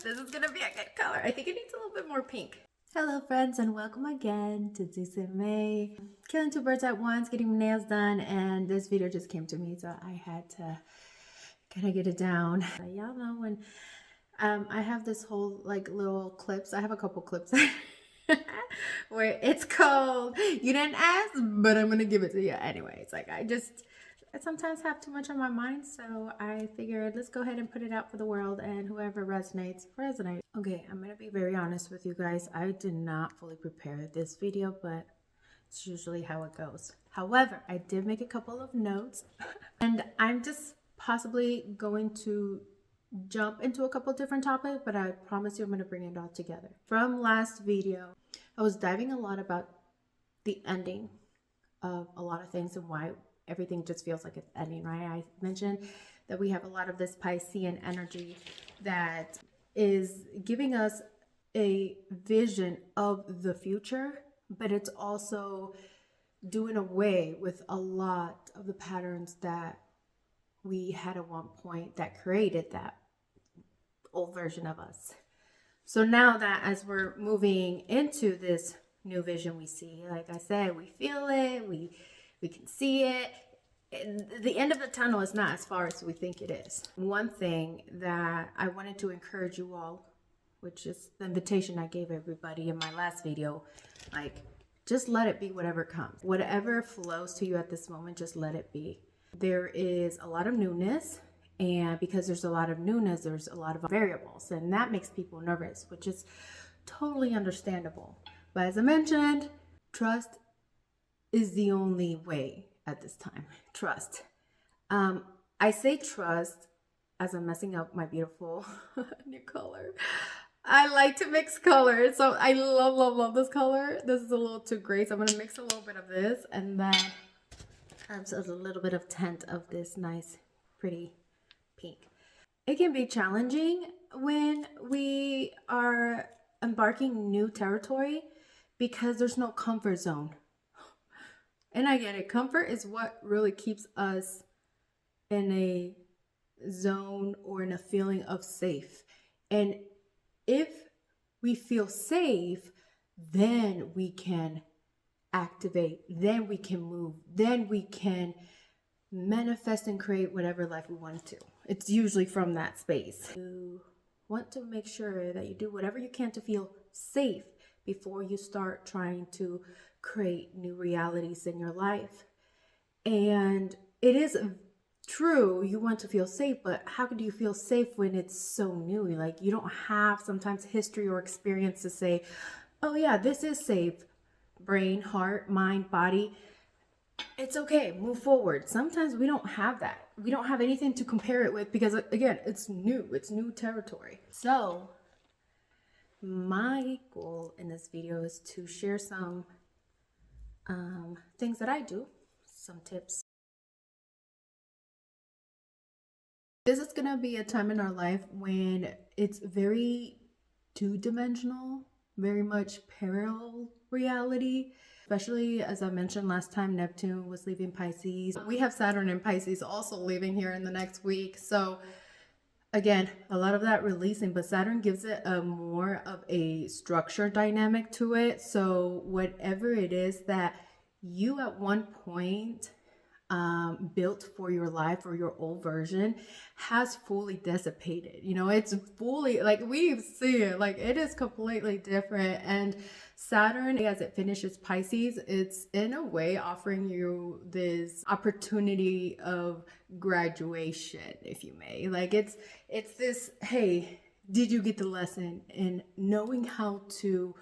This is gonna be a good color. I think it needs a little bit more pink. Hello friends, and welcome again to DCMA. Killing two birds at once, getting my nails done, and this video just came to me, so I had to kind of get it down. Y'all know when I have this whole like little clips. I have a couple clips where it's called "You Didn't Ask, but I'm gonna give it to you anyway." It's like I sometimes have too much on my mind, so I figured let's go ahead and put it out for the world, and whoever resonates. Okay, I'm gonna be very honest with you guys. I did not fully prepare this video, but it's usually how it goes. However, I did make a couple of notes and I'm just possibly going to jump into a couple different topics, but I promise you I'm going to bring it all together. From last video, I was diving a lot about the ending of a lot of things and why everything just feels like it's ending, right? I mentioned that we have a lot of this Piscean energy that is giving us a vision of the future, but it's also doing away with a lot of the patterns that we had at one point that created that old version of us. So now that as we're moving into this new vision, we see, like I said, we feel it, we can see it. The end of the tunnel is not as far as we think it is. One thing that I wanted to encourage you all, which is the invitation I gave everybody in my last video, like just let it be whatever comes. Whatever flows to you at this moment, just let it be. There is a lot of newness, and because there's a lot of newness, there's a lot of variables, and that makes people nervous, which is totally understandable. But as I mentioned, trust is the only way at this time. Trust. I say trust as I'm messing up my beautiful new color. I like to mix colors, so I love this color. This is a little too gray, so I'm gonna mix a little bit of this, and then a little bit of tint of this nice, pretty pink. It can be challenging when we are embarking new territory because there's no comfort zone. And I get it. Comfort is what really keeps us in a zone or in a feeling of safe. And if we feel safe, then we can activate, then we can move, then we can manifest and create whatever life we want to. It's usually from that space. You want to make sure that you do whatever you can to feel safe before you start trying to create new realities in your life. And it is true, you want to feel safe, but how do you feel safe when it's so new? Like you don't have sometimes history or experience to say, oh yeah, this is safe. Brain, heart, mind, body. It's okay, move forward. Sometimes we don't have that. We don't have anything to compare it with because again, it's new territory. So my goal in this video is to share some things that I do, some tips. This is gonna be a time in our life when it's very two-dimensional, very much parallel reality, especially as I mentioned last time, Neptune was leaving Pisces. We have Saturn in Pisces also leaving here in the next week. So again, a lot of that releasing, but Saturn gives it a more of a structure dynamic to it. So whatever it is that you at one point built for your life or your old version has fully dissipated. You know, it's fully, like we see it, like it is completely different. And Saturn, as it finishes Pisces, it's in a way offering you this opportunity of graduation, if you may. Like it's this, hey, did you get the lesson in knowing how to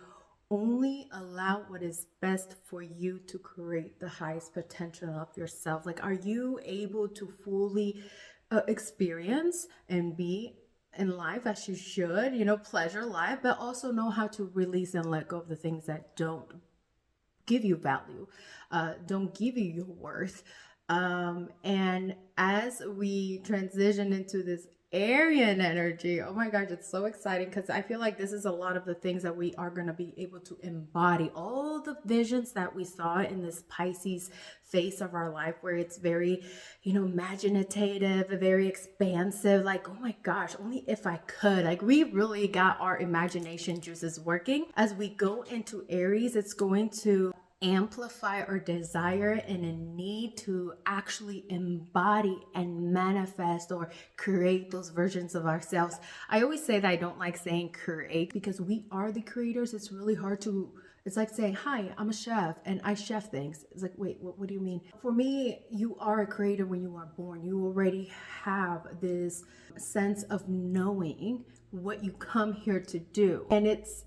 only allow what is best for you to create the highest potential of yourself? Like, are you able to fully experience and be in life as you should, you know, pleasure life, but also know how to release and let go of the things that don't give you value, don't give you your worth, And as we transition into this Aryan energy, oh my gosh, it's so exciting because I feel like this is a lot of the things that we are going to be able to embody. All the visions that we saw in this Pisces phase of our life, where it's very, imaginative, very expansive. Like, oh my gosh, only if I could. Like, we really got our imagination juices working. As we go into Aries, it's going to amplify our desire and a need to actually embody and manifest or create those versions of ourselves. I always say that I don't like saying create because we are the creators. It's really hard to, it's like saying, hi, I'm a chef and I chef things. It's like, wait, what do you mean? For me, you are a creator when you are born. You already have this sense of knowing what you come here to do. And it's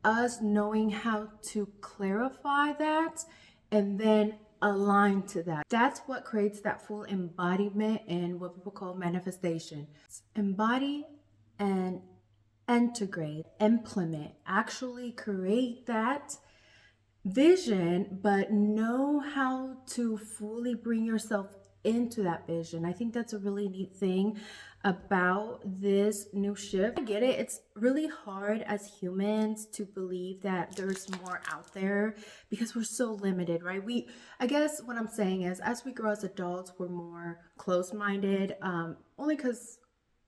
us knowing how to clarify that and then align to that. That's what creates that full embodiment and what people call manifestation. Embody and integrate, implement, actually create that vision, but know how to fully bring yourself into that vision. I think that's a really neat thing about this new shift. I get it. It's really hard as humans to believe that there's more out there because we're so limited, right? I guess what I'm saying is as we grow as adults, we're more close-minded, only because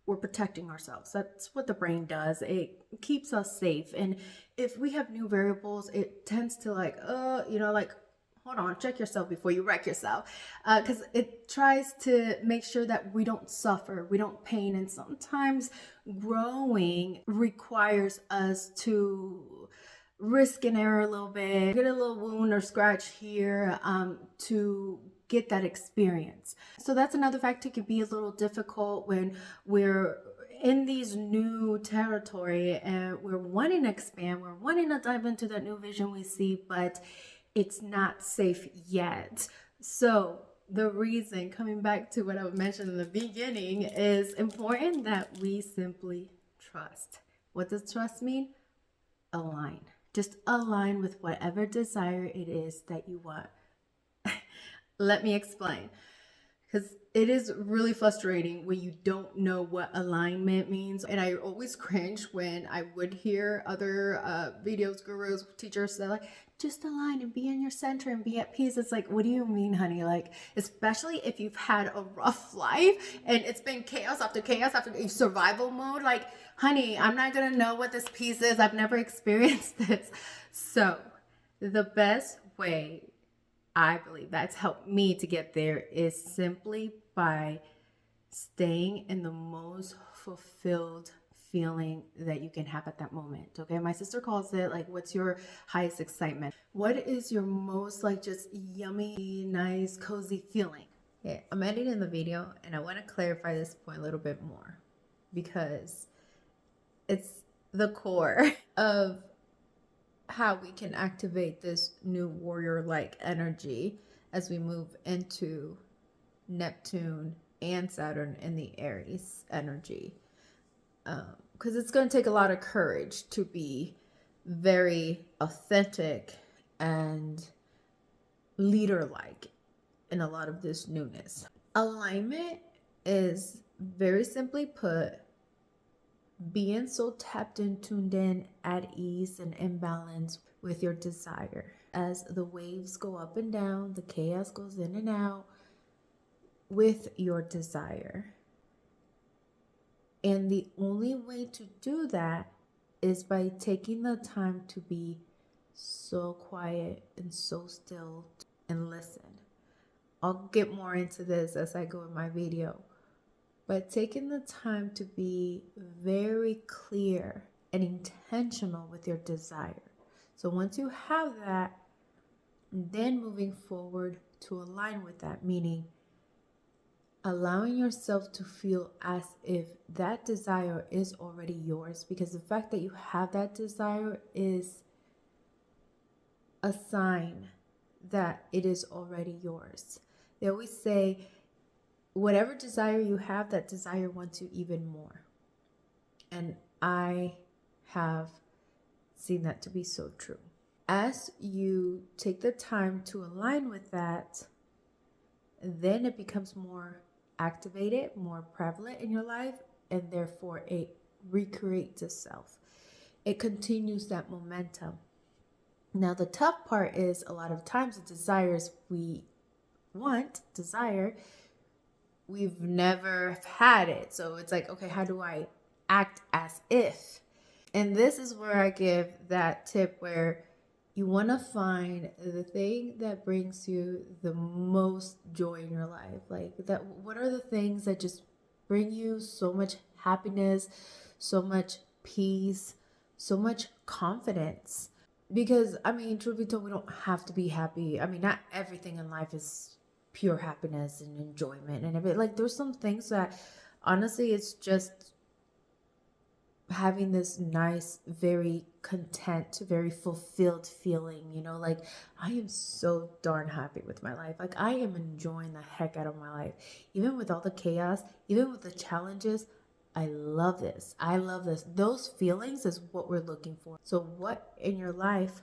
we're protecting ourselves. That's what the brain does. It keeps us safe. And if we have new variables, it tends to like, hold on, check yourself before you wreck yourself. Because it tries to make sure that we don't suffer, we don't pain. And sometimes growing requires us to risk and error a little bit, get a little wound or scratch here to get that experience. So that's another factor. It can be a little difficult when we're in these new territory and we're wanting to expand, we're wanting to dive into that new vision we see, but it's not safe yet. So the reason, coming back to what I mentioned in the beginning, is important that we simply trust. What does trust mean? Align. Just align with whatever desire it is that you want. Let me explain. Because it is really frustrating when you don't know what alignment means. And I always cringe when I would hear other videos, gurus, teachers say like, just align and be in your center and be at peace. It's like, what do you mean, honey? Like, especially if you've had a rough life and it's been chaos after survival mode. Like, honey, I'm not going to know what this peace is. I've never experienced this. So the best way I believe that's helped me to get there is simply by staying in the most fulfilled feeling that you can have at that moment. Okay, my sister calls it like, what's your highest excitement? What is your most like just yummy, nice, cozy feeling? Okay, I'm editing the video and I want to clarify this point a little bit more because it's the core of how we can activate this new warrior-like energy as we move into Neptune and Saturn in the Aries energy. Because it's going to take a lot of courage to be very authentic and leader-like in a lot of this newness. Alignment is, very simply put, being so tapped in, tuned in, at ease and in balance with your desire. As the waves go up and down, the chaos goes in and out with your desire. And the only way to do that is by taking the time to be so quiet and so still and listen. I'll get more into this as I go in my video. But taking the time to be very clear and intentional with your desire. So once you have that, then moving forward to align with that, meaning allowing yourself to feel as if that desire is already yours. Because the fact that you have that desire is a sign that it is already yours. They always say, whatever desire you have, that desire wants you even more. And I have seen that to be so true. As you take the time to align with that, then it becomes more activated, more prevalent in your life, and therefore it recreates itself. It continues that momentum. Now, the tough part is a lot of times the desires we desire, we've never had it. So it's like, okay, how do I act as if? And this is where I give that tip where you want to find the thing that brings you the most joy in your life. Like that, what are the things that just bring you so much happiness, so much peace, so much confidence? Because I mean, truth be told, we don't have to be happy. I mean, not everything in life is pure happiness and enjoyment and everything. Like there's some things that honestly it's just having this nice, very content, very fulfilled feeling, you know, like I am so darn happy with my life. Like I am enjoying the heck out of my life. Even with all the chaos, even with the challenges, I love this. I love this. Those feelings is what we're looking for. So what in your life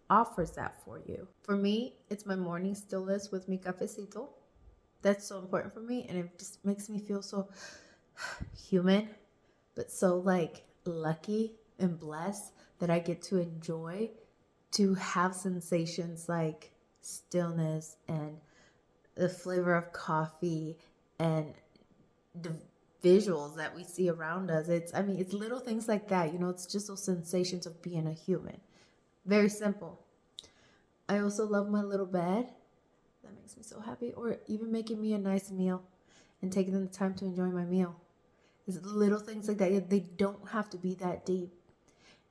offers that for you? For me, it's my morning stillness with mi cafecito. That's so important for me, and it just makes me feel so human, but so like lucky and blessed that I get to enjoy, to have sensations like stillness and the flavor of coffee and the visuals that we see around us. It's little things like that, you know, it's just those sensations of being a human. Very simple. I also love my little bed. That makes me so happy. Or even making me a nice meal and taking the time to enjoy my meal. It's little things like that. They don't have to be that deep.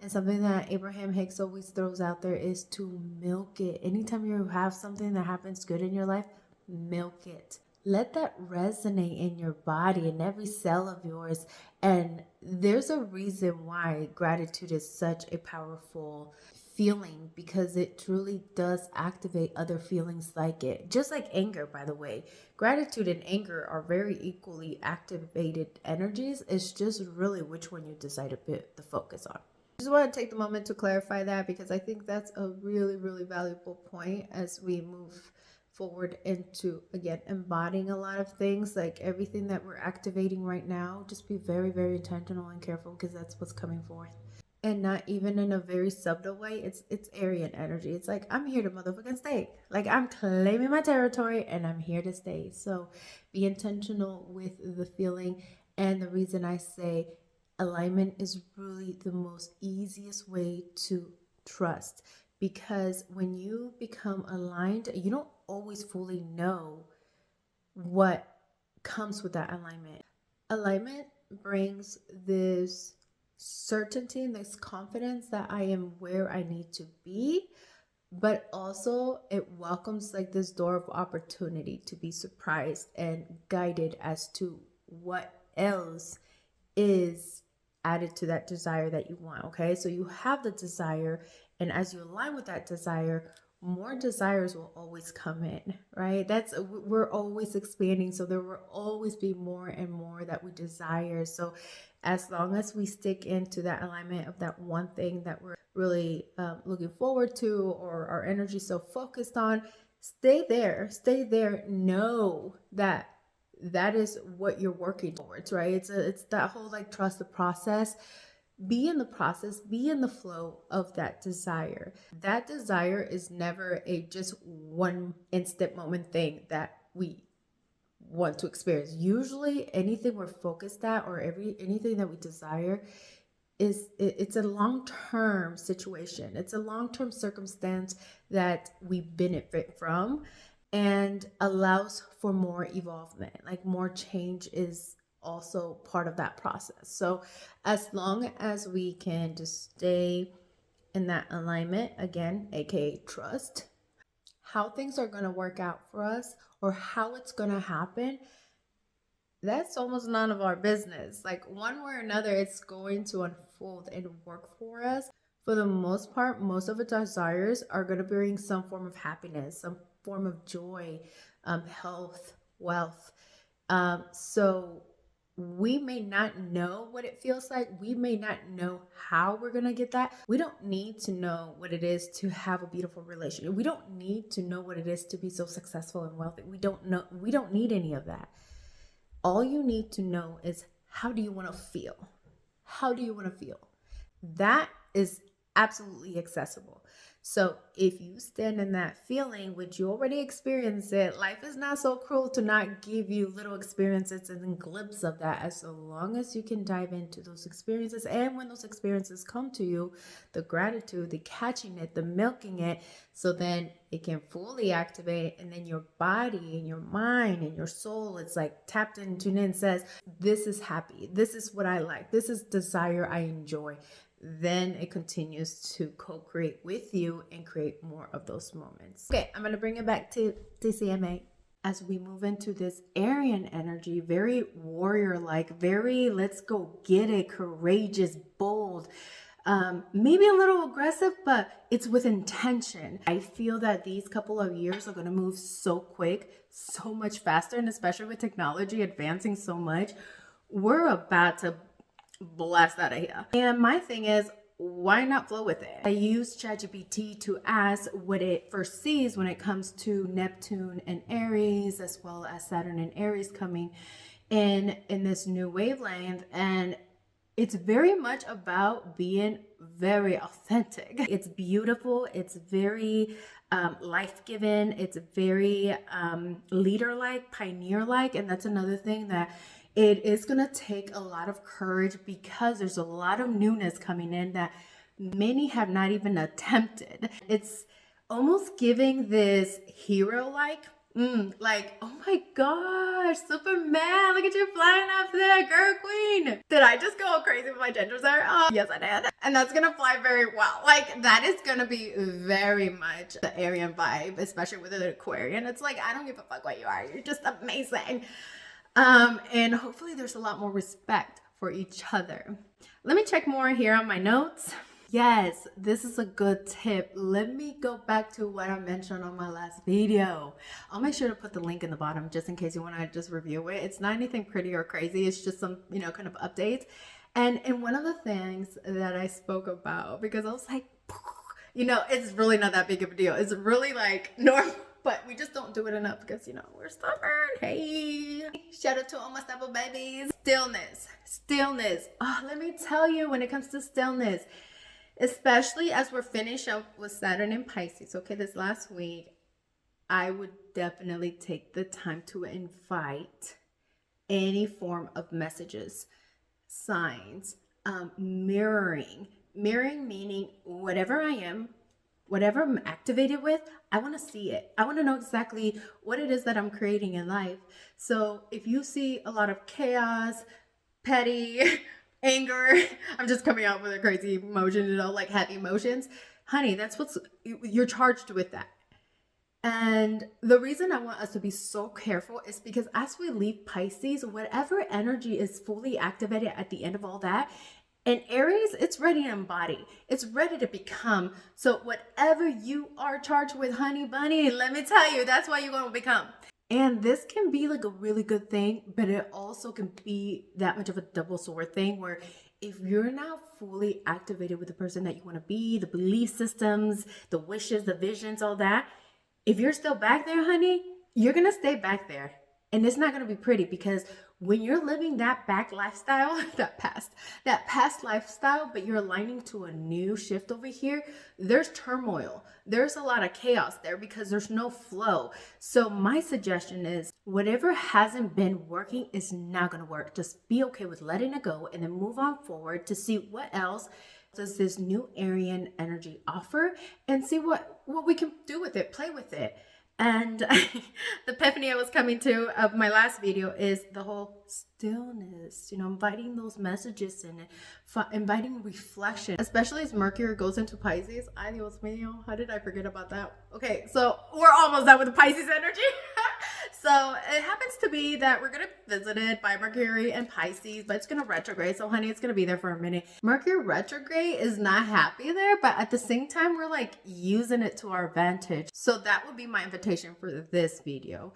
And something that Abraham Hicks always throws out there is to milk it. Anytime you have something that happens good in your life, milk it. Let that resonate in your body, in every cell of yours. And there's a reason why gratitude is such a powerful feeling, because it truly does activate other feelings like it. Just like anger, by the way. Gratitude and anger are very equally activated energies. It's just really which one you decide to put the focus on. I just want to take the moment to clarify that, because I think that's a really, really valuable point as we move forward into, again, embodying a lot of things. Like everything that we're activating right now, just be very, very intentional and careful, because that's what's coming forth. And not even in a very subtle way. It's Aryan energy. It's like, I'm here to motherfucking stay. Like I'm claiming my territory and I'm here to stay. So be intentional with the feeling. And the reason I say alignment is really the most easiest way to trust, because when you become aligned, you don't always fully know what comes with that alignment. Alignment brings this certainty and this confidence that I am where I need to be, but also it welcomes like this door of opportunity to be surprised and guided as to what else is added to that desire that you want. Okay, so you have the desire, and as you align with that desire, more desires will always come in, right? We're always expanding, so there will always be more and more that we desire. So as long as we stick into that alignment of that one thing that we're really looking forward to, or our energy so focused on, stay there. Know that that is what you're working towards, right? It's that whole like trust the process. Be in the process, be in the flow of that desire. That desire is never a just one instant moment thing that we want to experience. Usually anything we're focused at, or anything that we desire, it's a long-term situation. It's a long-term circumstance that we benefit from and allows for more evolvement. Like more change is also part of that process. So as long as we can just stay in that alignment, again, aka trust, how things are going to work out for us or how it's going to happen, that's almost none of our business. Like one way or another, it's going to unfold and work for us. For the most part, most of its desires are going to bring some form of happiness, some form of joy, health, wealth. So We may not know what it feels like. We may not know how we're going to get that. We don't need to know what it is to have a beautiful relationship. We don't need to know what it is to be so successful and wealthy. We don't need any of that. All you need to know is, how do you want to feel? How do you want to feel? That is absolutely accessible. So if you stand in that feeling, which you already experienced it, life is not so cruel to not give you little experiences and glimpses of that, as long as you can dive into those experiences. And when those experiences come to you, the gratitude, the catching it, the milking it, so then it can fully activate, and then your body and your mind and your soul, it's like tapped in, tuned in, says, this is happy, this is what I like, this is desire I enjoy. Then it continues to co-create with you and create more of those moments. Okay, I'm going to bring it back to DCMA as we move into this Aryan energy, very warrior-like, very let's go get it, courageous, bold, maybe a little aggressive, but it's with intention. I feel that these couple of years are going to move so quick, so much faster, and especially with technology advancing so much, we're about to blast out of here. And my thing is, why not flow with it? I use ChatGPT to ask what it foresees when it comes to Neptune and Aries, as well as Saturn and Aries coming in this new wavelength. And it's very much about being very authentic. It's beautiful. It's very life-giving. It's very leader-like, pioneer-like. And that's another thing that it is going to take a lot of courage, because there's a lot of newness coming in that many have not even attempted. It's almost giving this hero-like, like, oh my gosh, Superman, look at you flying up there, girl queen. Did I just go crazy with my genders there? Yes, I did. And that's going to fly very well. Like, that is going to be very much the Aryan vibe, especially with an Aquarian. It's like, I don't give a fuck what you are. You're just amazing. And hopefully there's a lot more respect for each other. Let me check more here on my notes. Yes, this is a good tip. Let me go back to what I mentioned on my last video. I'll make sure to put the link in the bottom just in case you want to just review it. It's not anything pretty or crazy. It's just some, kind of updates. And one of the things that I spoke about, because I was like, it's really not that big of a deal. It's really like normal. But we just don't do it enough because, we're stubborn. Hey, shout out to all my stubborn babies. Stillness. Oh, let me tell you, when it comes to stillness, especially as we're finished up with Saturn and Pisces, okay, this last week, I would definitely take the time to invite any form of messages, signs, mirroring meaning whatever I am, whatever I'm activated with, I want to see it. I want to know exactly what it is that I'm creating in life. So if you see a lot of chaos, petty, anger, I'm just coming out with a crazy emotion, like happy emotions, honey, that's you're charged with that. And the reason I want us to be so careful is because as we leave Pisces, whatever energy is fully activated at the end of all that, and Aries, it's ready to embody. It's ready to become. So whatever you are charged with, honey bunny, let me tell you, that's what you're going to become. And this can be like a really good thing, but it also can be that much of a double sword thing where if you're not fully activated with the person that you want to be, the belief systems, the wishes, the visions, all that, if you're still back there, honey, you're going to stay back there. And it's not going to be pretty, because when you're living that back lifestyle, that past lifestyle, but you're aligning to a new shift over here, there's turmoil. There's a lot of chaos there because there's no flow. So my suggestion is whatever hasn't been working is not going to work. Just be okay with letting it go and then move on forward to see what else does this new Aryan energy offer, and see what we can do with it, play with it. And the epiphany I was coming to of my last video is the whole stillness, inviting those messages and inviting reflection, especially as Mercury goes into Pisces. Ay, Dios mío, how did I forget about that? Okay, so we're almost done with the Pisces energy. So it happens to be that we're going to be visited by Mercury and Pisces, but it's going to retrograde. So honey, it's going to be there for a minute. Mercury retrograde is not happy there, but at the same time, we're like using it to our advantage. So that would be my invitation for this video.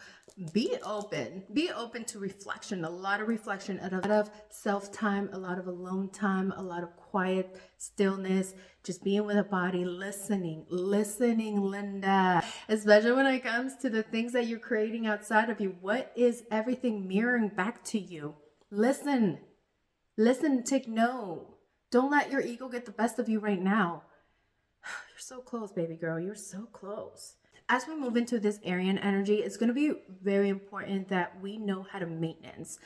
be open to reflection, a lot of reflection, a lot of self-time, a lot of alone time, a lot of quiet stillness, just being with a body, listening, Linda, especially when it comes to the things that you're creating outside of you. What is everything mirroring back to you? Listen, take note. Don't let your ego get the best of you right now. You're so close, baby girl. You're so close. As we move into this Aryan energy, it's going to be very important that we know how to maintenance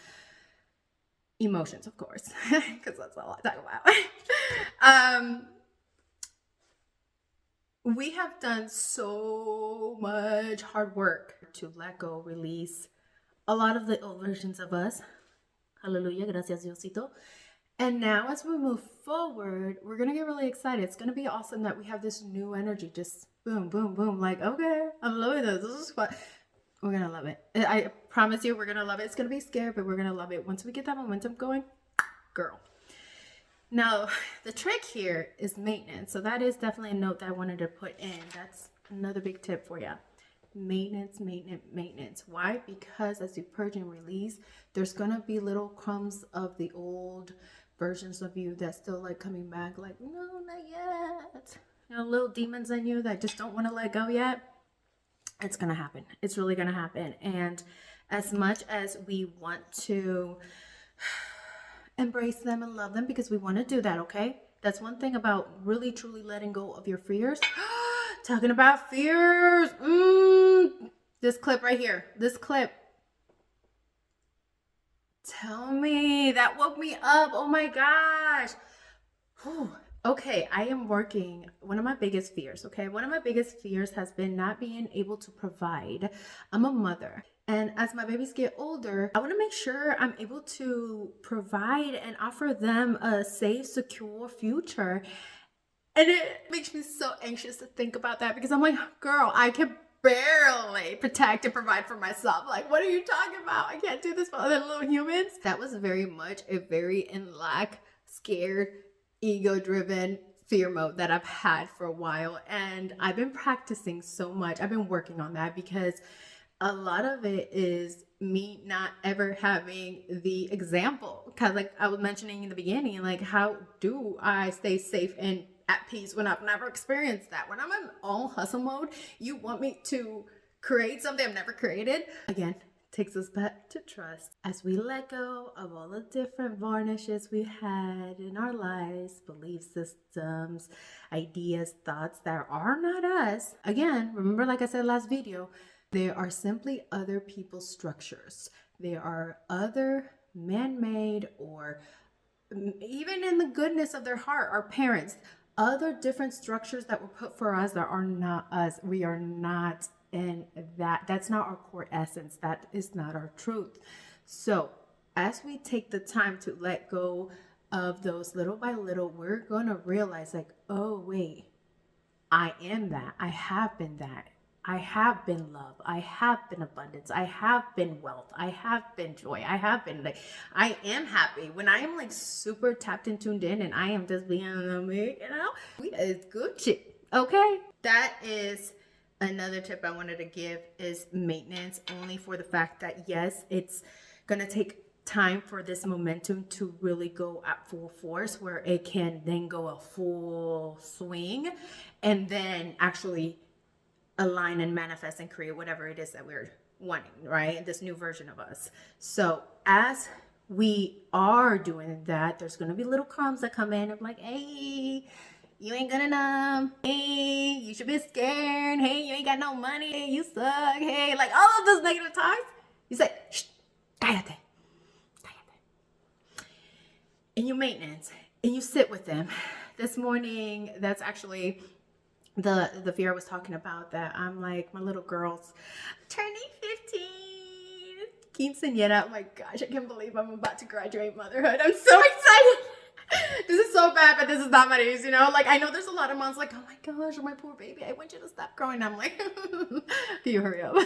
emotions, of course, because that's all I talk about. We have done so much hard work to let go, release a lot of the old versions of us. Hallelujah, gracias Diosito. And now as we move forward, we're going to get really excited. It's going to be awesome that we have this new energy. Just boom, boom, boom. Like, okay, I'm loving this. This is fun. We're going to love it. I promise you, we're going to love it. It's going to be scary, but we're going to love it. Once we get that momentum going, girl. Now, the trick here is maintenance. So that is definitely a note that I wanted to put in. That's another big tip for you. Maintenance. Why? Because as you purge and release, there's going to be little crumbs of the old versions of you that's still like coming back, like, no, not yet. You know, little demons in you that just don't want to let go yet. It's gonna happen. It's really gonna happen. And as much as we want to embrace them and love them, because we want to do that, okay? That's one thing about really truly letting go of your fears. Talking about fears. This clip right here. This clip. Tell me, that woke me up. Oh my gosh. Whew. Okay, I am working. One of my biggest fears, okay? One of my biggest fears has been not being able to provide. I'm a mother. And as my babies get older, I want to make sure I'm able to provide and offer them a safe, secure future. And it makes me so anxious to think about that, because I'm like, girl, I can barely protect and provide for myself. Like, what are you talking about? I can't do this for other little humans. That was very much a very in lack, scared, ego-driven fear mode that I've had for a while. And I've been practicing so much. I've been working on that, because a lot of it is me not ever having the example. Because like I was mentioning in the beginning, like, how do I stay safe and at peace when I've never experienced that? When I'm in all hustle mode, you want me to create something I've never created? Again, takes us back to trust. As we let go of all the different varnishes we had in our lives, belief systems, ideas, thoughts that are not us. Again, remember, like I said last video, they are simply other people's structures. They are other man-made, or even in the goodness of their heart, our parents, other different structures that were put for us that are not us. We are not in that. That's not our core essence. That is not our truth. So as we take the time to let go of those little by little, we're going to realize, like, oh, wait, I am that. I have been that. I have been love. I have been abundance. I have been wealth. I have been joy. I have been, like, I am happy. When I am like super tapped and tuned in and I am just being me, you know, it's good shit. Okay. That is another tip I wanted to give, is maintenance, only for the fact that yes, it's going to take time for this momentum to really go at full force, where it can then go a full swing and then actually align and manifest and create whatever it is that we're wanting, right? This new version of us. So as we are doing that, there's going to be little crumbs that come in of like, hey, you ain't good enough. Hey, you should be scared. Hey, you ain't got no money. Hey, you suck. Hey, like all of those negative talks. You say, shh, cállate. And you maintenance and you sit with them. This morning, that's actually the fear I was talking about, that I'm like, my little girl's turning 15. Quinceañera. Oh my gosh, I can't believe I'm about to graduate motherhood. I'm so excited. This is so bad, but this is not my news, you know? Like, I know there's a lot of moms like, oh my gosh, my poor baby, I want you to stop growing. I'm like, can you hurry up?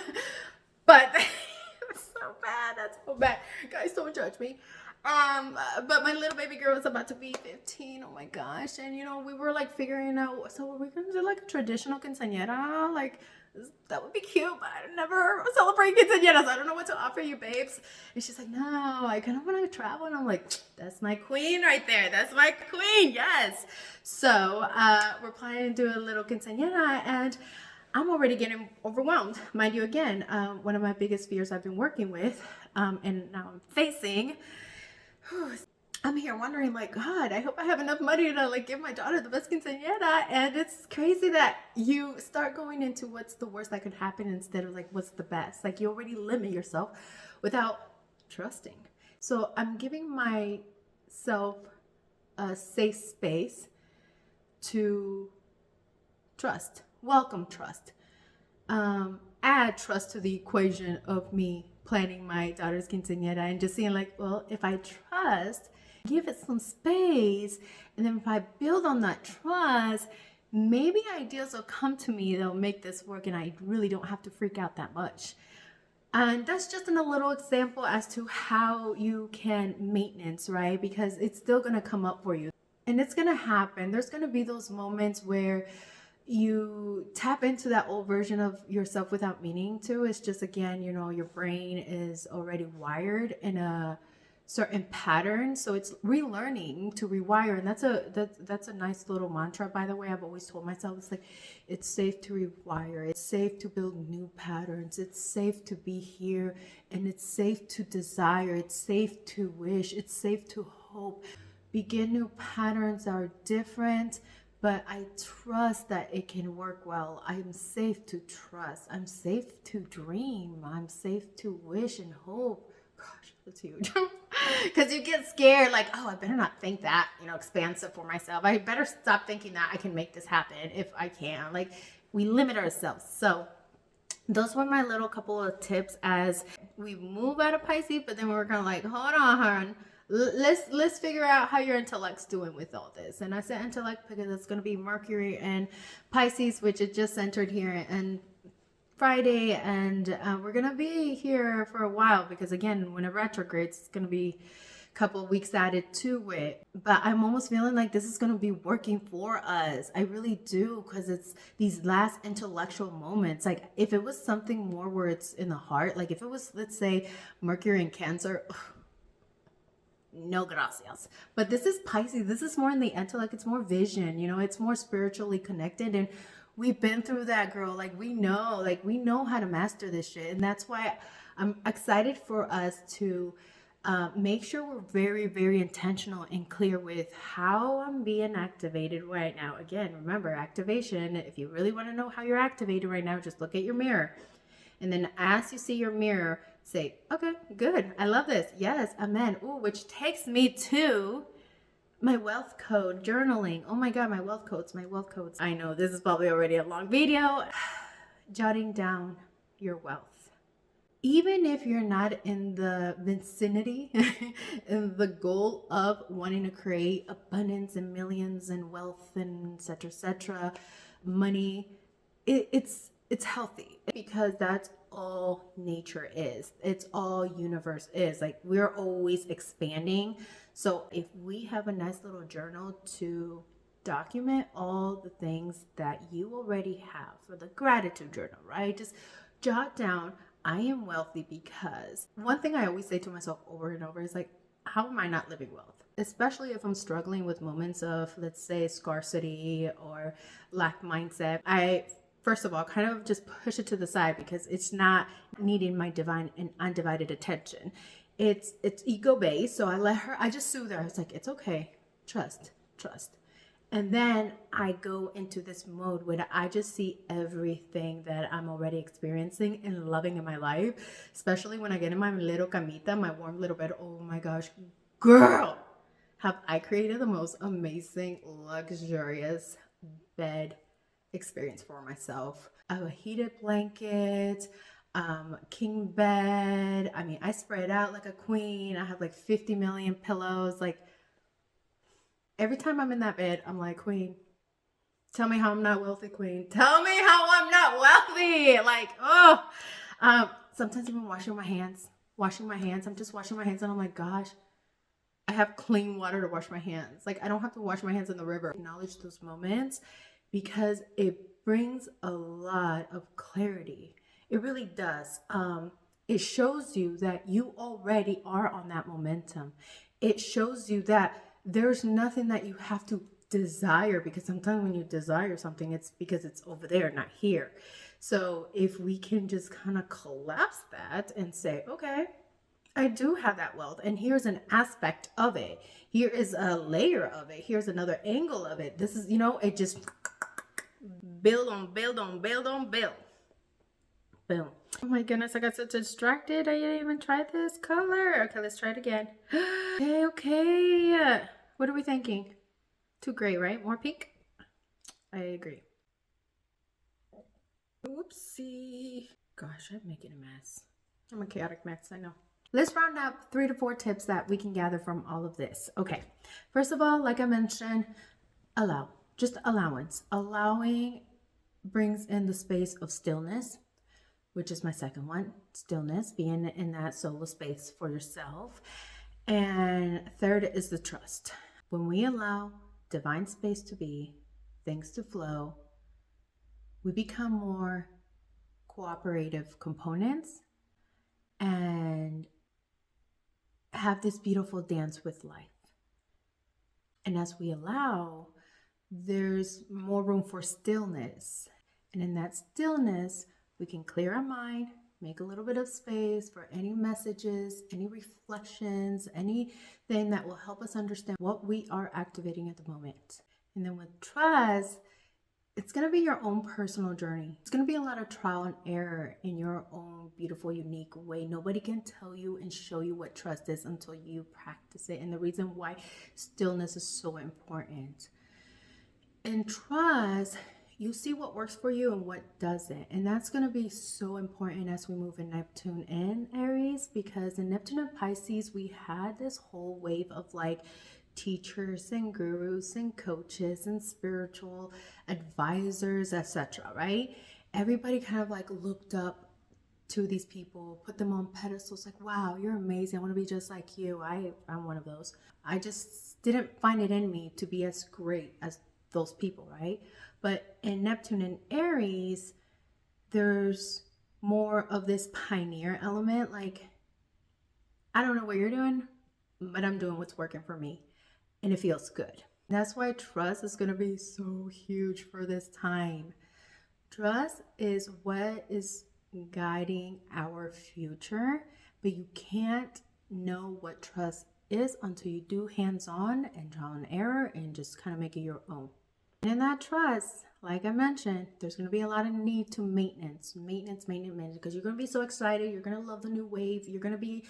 But it's so bad. That's so bad. Guys, don't judge me. But my little baby girl is about to be 15. Oh my gosh. And you know, we were like figuring out, so are we gonna do like a traditional quinceañera? Like, That would be cute, but I never celebrate quinceañeras. I don't know what to offer you, babes. And she's like, no, I kind of want to travel. And I'm like, that's my queen right there. That's my queen. Yes. So we're planning to do a little quinceañera, and I'm already getting overwhelmed. Mind you, again, one of my biggest fears I've been working with, and now I'm facing. I'm here wondering, like, God, I hope I have enough money to like give my daughter the best quinceañera. And it's crazy that you start going into what's the worst that could happen instead of like what's the best. Like, you already limit yourself without trusting. So I'm giving myself a safe space to trust, welcome trust, add trust to the equation of me planning my daughter's quinceañera, and just seeing like, well, if I trust, give it some space, and then if I build on that trust, maybe ideas will come to me that'll make this work, and I really don't have to freak out that much. And that's just a little example as to how you can maintenance, right? Because it's still going to come up for you, and it's going to happen. There's going to be those moments where you tap into that old version of yourself without meaning to. It's just, again, you know, your brain is already wired in a certain pattern, so it's relearning to rewire. And that's a nice little mantra, by the way. I've always told myself, it's like, it's safe to rewire, it's safe to build new patterns, it's safe to be here, and it's safe to desire, it's safe to wish, it's safe to hope, begin new patterns that are different, but I trust that it can work well. I'm safe to trust. I'm safe to dream. I'm safe to wish and hope. Gosh, that's huge. Because you get scared, like, oh, I better not think that, you know, expansive for myself. I better stop thinking that I can make this happen if I can. Like, we limit ourselves. So those were my little couple of tips as we move out of Pisces, but then we're kind of like, hold on, hon. Let's figure out how your intellect's doing with all this. And I said intellect because it's going to be Mercury and Pisces, which it just entered here and Friday, and we're going to be here for a while because, again, when it retrogrades, it's going to be a couple of weeks added to it. But I'm almost feeling like this is going to be working for us. I really do, because it's these last intellectual moments. Like, if it was something more where it's in the heart, like if it was, let's say, Mercury and Cancer, no gracias. But this is Pisces. This is more in the intellect. It's more vision, you know, it's more spiritually connected. And we've been through that, girl. Like, we know how to master this shit. And that's why I'm excited for us to make sure we're very, very intentional and clear with how I'm being activated right now. Again, remember, activation. If you really want to know how you're activated right now, just look at your mirror. And then as you see your mirror, say, okay, good. I love this. Yes, amen. Ooh, which takes me to my wealth code, journaling. Oh my God, my wealth codes. I know this is probably already a long video. Jotting down your wealth. Even if you're not in the vicinity, in the goal of wanting to create abundance and millions and wealth and et cetera, money, it's healthy, because that's all nature is. It's all universe is. Like, we're always expanding. So if we have a nice little journal to document all the things that you already have, for the gratitude journal, right? Just jot down, I am wealthy because. One thing I always say to myself over and over is like, how am I not living wealth? Especially if I'm struggling with moments of, let's say, scarcity or lack mindset. I, first of all, kind of just push it to the side because it's not needing my divine and undivided attention. It's ego based. So I just soothe her. It's like, it's okay. Trust. And then I go into this mode where I just see everything that I'm already experiencing and loving in my life, especially when I get in my little camita, my warm little bed. Oh my gosh, girl, have I created the most amazing, luxurious bed experience for myself. I have a heated blanket, king bed. I mean, I spread out like a queen. I have like 50 million pillows. Like, every time I'm in that bed, I'm like, queen, tell me how I'm not wealthy, queen. Tell me how I'm not wealthy. Like, oh, sometimes even washing my hands. I'm just washing my hands and I'm like, gosh, I have clean water to wash my hands. Like, I don't have to wash my hands in the river. Acknowledge those moments because it brings a lot of clarity. It really does. It shows you that you already are on that momentum. It shows you that there's nothing that you have to desire, because sometimes when you desire something, it's because it's over there, not here. So if we can just kind of collapse that and say, okay, I do have that wealth, and here's an aspect of it. Here is a layer of it. Here's another angle of it. This is, it just build on, build on, build on, build. Boom. Oh my goodness, I got so distracted. I didn't even try this color. Okay, let's try it again. Okay. What are we thinking? Too gray, right? More pink? I agree. Oopsie. Gosh, I'm making a mess. I'm a chaotic mess, I know. Let's round up 3 to 4 tips that we can gather from all of this. Okay, first of all, like I mentioned, allow. Just allowance. Allowing brings in the space of stillness, which is my second one. Stillness, being in that solo space for yourself. And third is the trust. When we allow divine space to be, things to flow, we become more cooperative components and have this beautiful dance with life. And as we allow, there's more room for stillness. And in that stillness, we can clear our mind, make a little bit of space for any messages, any reflections, anything that will help us understand what we are activating at the moment. And then with trust, it's going to be your own personal journey. It's going to be a lot of trial and error in your own beautiful, unique way. Nobody can tell you and show you what trust is until you practice it. And the reason why stillness is so important. In trust, you see what works for you and what doesn't. And that's going to be so important as we move in Neptune and Aries, because in Neptune and Pisces, we had this whole wave of like teachers and gurus and coaches and spiritual advisors, etc. Right? Everybody kind of like looked up to these people, put them on pedestals, like, wow, you're amazing. I want to be just like you. I'm one of those. I just didn't find it in me to be as great as those people, right? But in Neptune and Aries, there's more of this pioneer element. Like, I don't know what you're doing, but I'm doing what's working for me. And it feels good. That's why trust is going to be so huge for this time. Trust is what is guiding our future, but you can't know what trust is until you do hands-on and trial and error and just kind of make it your own. And in that trust, like I mentioned, there's going to be a lot of need to maintenance, because you're going to be so excited. You're going to love the new wave. You're going to be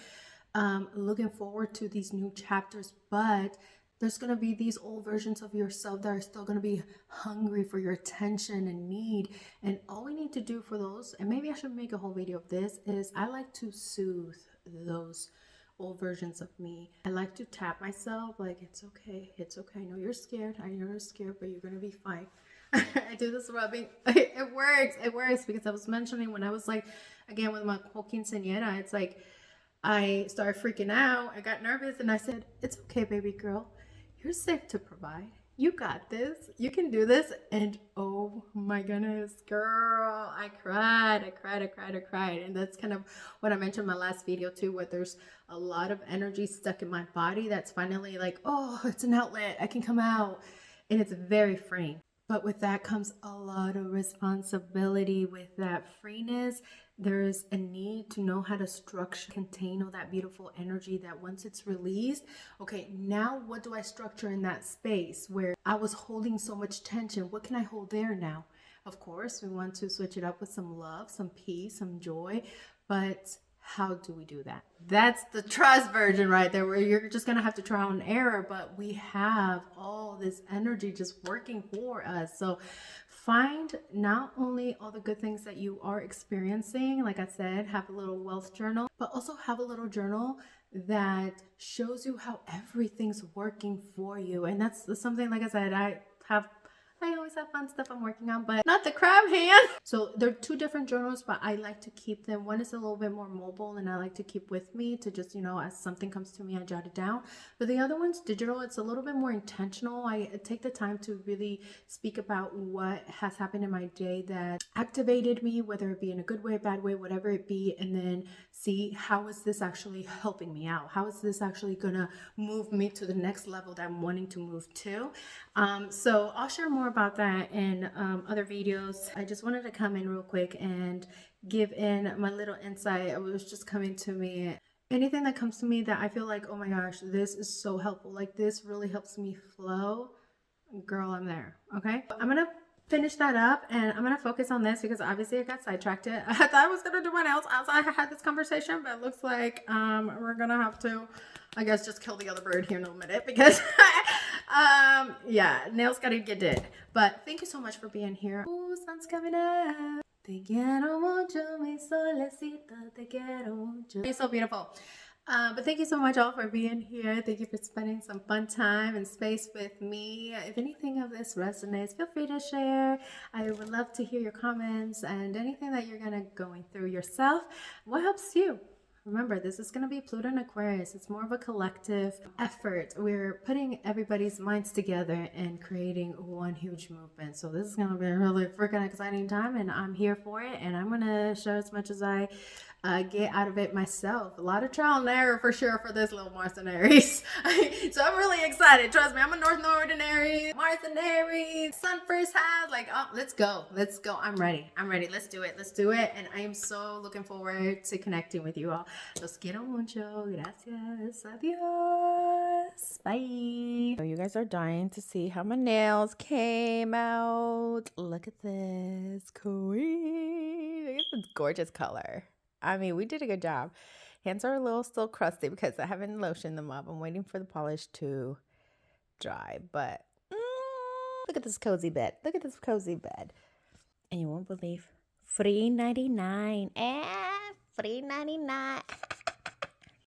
looking forward to these new chapters, but there's going to be these old versions of yourself that are still going to be hungry for your attention and need. And all we need to do for those, and maybe I should make a whole video of this, is I like to soothe those old versions of me. I like to tap myself like, it's okay. I know you're scared. I know you're scared, but you're going to be fine. I do this rubbing. It works because I was mentioning when I was like, again, with my whole quinceañera, it's like, I started freaking out. I got nervous and I said, it's okay, baby girl. You're safe to provide. You got this. You can do this. And oh my goodness, girl, I cried. And that's kind of what I mentioned in my last video too, where there's a lot of energy stuck in my body that's finally like, oh, it's an outlet. I can come out. And it's very freeing. But with that comes a lot of responsibility. With that freeness, there is a need to know how to structure, contain all that beautiful energy that once it's released, okay, now what do I structure in that space where I was holding so much tension? What can I hold there now? Of course, we want to switch it up with some love, some peace, some joy, but how do we do that? That's the trust version right there, where you're just going to have to trial and error, but we have all this energy just working for us. So find not only all the good things that you are experiencing, like I said, have a little wealth journal, but also have a little journal that shows you how everything's working for you. And that's something, like I said, I always always have fun stuff I'm working on, but not the crab hand. So they're two different journals, but I like to keep them. One is a little bit more mobile and I like to keep with me to just, you know, as something comes to me, I jot it down. But the other one's digital. It's a little bit more intentional. I take the time to really speak about what has happened in my day that activated me, whether it be in a good way, bad way, whatever it be, and then see how is this actually helping me out? How is this actually gonna move me to the next level that I'm wanting to move to? So I'll share more about that in other videos. I just wanted to come in real quick and give in my little insight. It was just coming to me. Anything that comes to me that I feel like, oh my gosh, this is so helpful. Like this really helps me flow. Girl, I'm there. Okay. I'm gonna finish that up and I'm gonna focus on this because obviously I got sidetracked. I thought I was gonna do my nails as I had this conversation, but it looks like we're gonna have to, I guess, just kill the other bird here in a minute because yeah, nails gotta get did. But thank you so much for being here. Ooh, sun's coming up. Te quiero mucho, mi solecito, te quiero mucho. You're so beautiful. But thank you so much all for being here. Thank you for spending some fun time and space with me. If anything of this resonates, feel free to share. I would love to hear your comments and anything that you're going through yourself. What helps you? Remember, this is going to be Pluto and Aquarius. It's more of a collective effort. We're putting everybody's minds together and creating one huge movement. So this is going to be a really freaking exciting time and I'm here for it. And I'm going to share as much as I get out of it myself. A lot of trial and error for sure for this little Mars and Aries. So I'm really excited. Trust me, I'm a North in Aries, Mars and Aries, Sun first house. Like, oh, let's go. Let's go. I'm ready. I'm ready. Let's do it. Let's do it. And I am so looking forward to connecting with you all. Los quiero mucho. Gracias. Adios. Bye. So you guys are dying to see how my nails came out. Look at this. Queen. Look at this gorgeous color. I mean, we did a good job. Hands are a little still crusty because I haven't lotioned them up. I'm waiting for the polish to dry. But look at this cozy bed. Look at this cozy bed. And you won't believe, $3.99. $3.99.